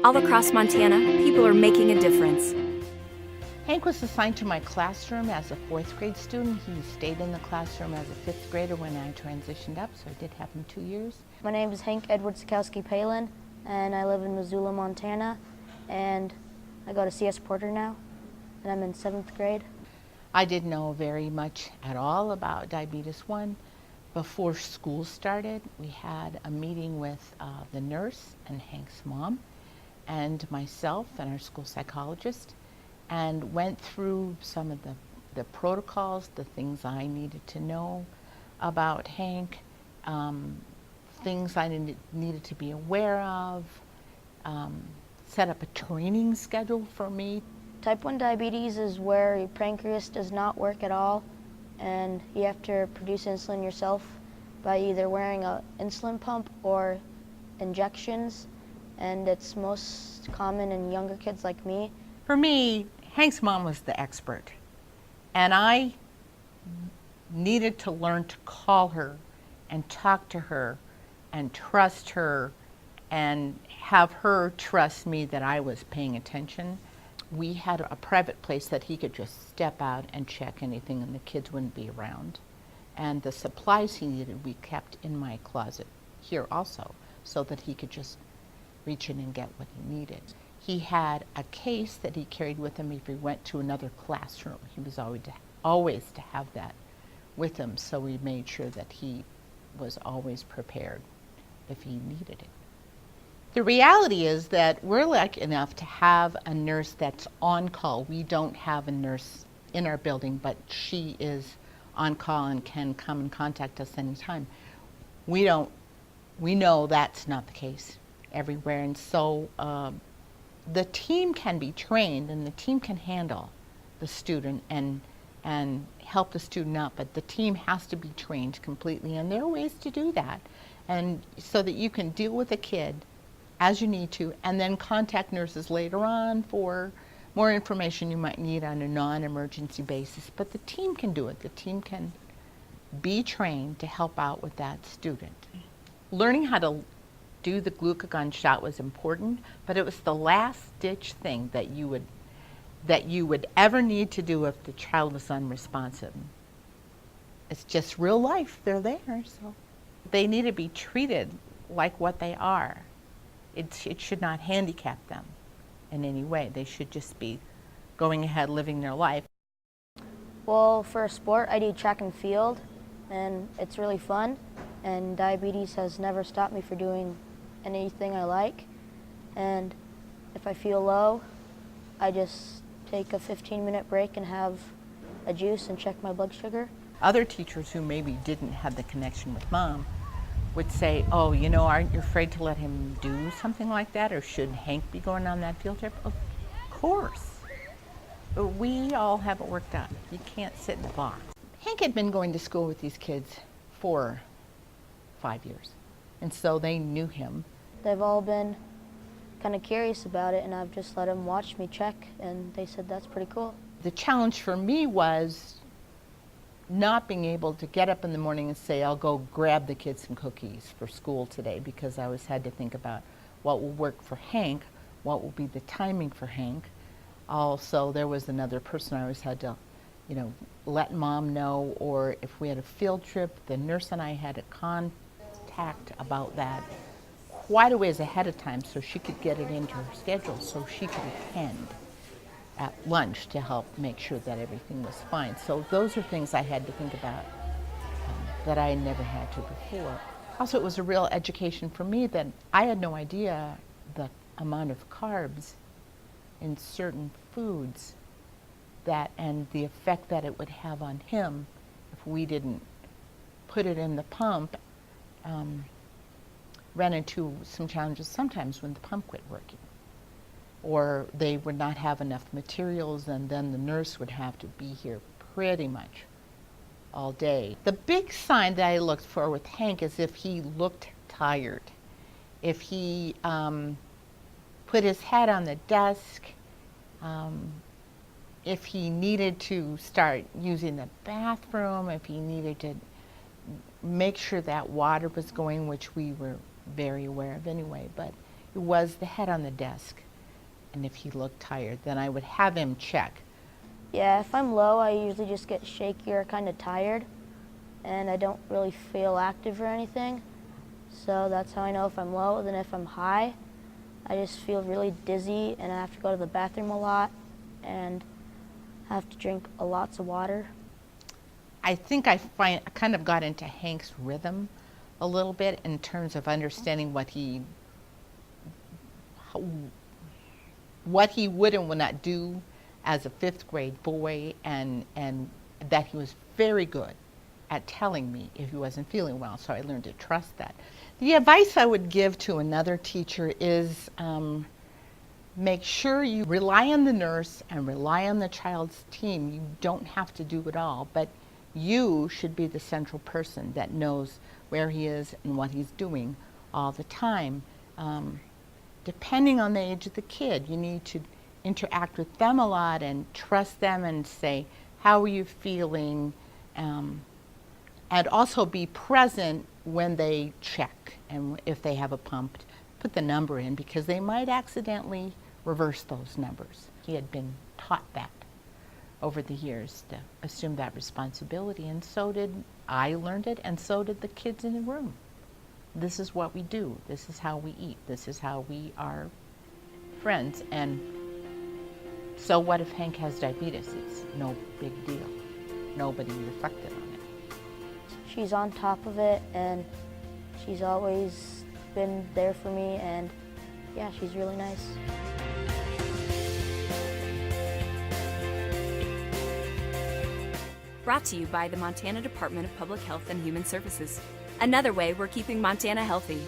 All across Montana, people are making a difference. Hank was assigned to my classroom as a 4th grade student. He stayed in the classroom as a 5th grader when I transitioned up, so I did have him 2 years. My name is Hank Edward Sikowski Palin, and I live in Missoula, Montana, and I go to C.S. Porter now, and I'm in 7th grade. I didn't know very much at all about diabetes 1. Before school started, we had a meeting with the nurse and Hank's mom and myself and our school psychologist, and went through some of the protocols, the things I needed to know about Hank, things I needed to be aware of, set up a training schedule for me. Type 1 diabetes is where your pancreas does not work at all, and you have to produce insulin yourself by either wearing an insulin pump or injections, and it's most common in younger kids like me. For me, Hank's mom was the expert, and I needed to learn to call her and talk to her and trust her and have her trust me that I was paying attention. We had a private place that he could just step out and check anything and the kids wouldn't be around. And the supplies he needed we kept in my closet here also, so that he could just reach in and get what he needed. He had a case that he carried with him if he went to another classroom. He was always to have that with him, so we made sure that he was always prepared if he needed it. The reality is that we're lucky enough to have a nurse that's on call. We don't have a nurse in our building, but she is on call and can come and contact us anytime. We know that's not the case everywhere, and so the team can be trained and the team can handle the student and help the student up, but the team has to be trained completely, and there are ways to do that, and so that you can deal with a kid as you need to, and then contact nurses later on for more information you might need on a non-emergency basis. But the team can do it. The team can be trained to help out with that student. Learning how to do the glucagon shot was important, but it was the last-ditch thing that you would ever need to do if the child was unresponsive. It's just real life. They're there, so they need to be treated like what they are. It should not handicap them in any way. They should just be going ahead living their life. Well, for a sport, I do track and field, and it's really fun, and diabetes has never stopped me from doing anything I like. And if I feel low, I just take a 15-minute break and have a juice and check my blood sugar. Other teachers who maybe didn't have the connection with mom would say, oh, you know, aren't you afraid to let him do something like that? Or should Hank be going on that field trip? Of course. But we all have it worked out. You can't sit in a box. Hank had been going to school with these kids for 5 years, and so they knew him. They've all been kind of curious about it, and I've just let them watch me check, and they said that's pretty cool. The challenge for me was not being able to get up in the morning and say, I'll go grab the kids some cookies for school today, because I always had to think about what will work for Hank, what will be the timing for Hank. Also, there was another person I always had to, let mom know, or if we had a field trip, the nurse and I had a contact about that quite a ways ahead of time so she could get it into her schedule so she could attend at lunch to help make sure that everything was fine. So those are things I had to think about that I had never had to before. Also, it was a real education for me that I had no idea the amount of carbs in certain foods and the effect that it would have on him if we didn't put it in the pump. Ran into some challenges sometimes when the pump quit working, or they would not have enough materials, and then the nurse would have to be here pretty much all day. The big sign that I looked for with Hank is if he looked tired, if he put his head on the desk, if he needed to start using the bathroom, if he needed to make sure that water was going, which we were very aware of anyway, but was the head on the desk. And if he looked tired, then I would have him check. Yeah, if I'm low, I usually just get shaky or kind of tired, and I don't really feel active or anything. So that's how I know if I'm low. Then if I'm high, I just feel really dizzy, and I have to go to the bathroom a lot, and have to drink lots of water. I think I kind of got into Hank's rhythm a little bit in terms of understanding what he would and would not do as a 5th grade boy, and that he was very good at telling me if he wasn't feeling well, so I learned to trust that. The advice I would give to another teacher is make sure you rely on the nurse and rely on the child's team. You don't have to do it all, but you should be the central person that knows where he is and what he's doing all the time. Depending on the age of the kid, you need to interact with them a lot and trust them and say, how are you feeling? And also be present when they check, and if they have a pump, put the number in, because they might accidentally reverse those numbers. He had been taught that over the years, to assume that responsibility, and so did I learned it, and so did the kids in the room. This is what we do. This is how we eat. This is how we are friends. And so what if Hank has diabetes? It's no big deal. Nobody reflected on it. She's on top of it, and she's always been there for me, and yeah, she's really nice. Brought to you by the Montana Department of Public Health and Human Services. Another way we're keeping Montana healthy.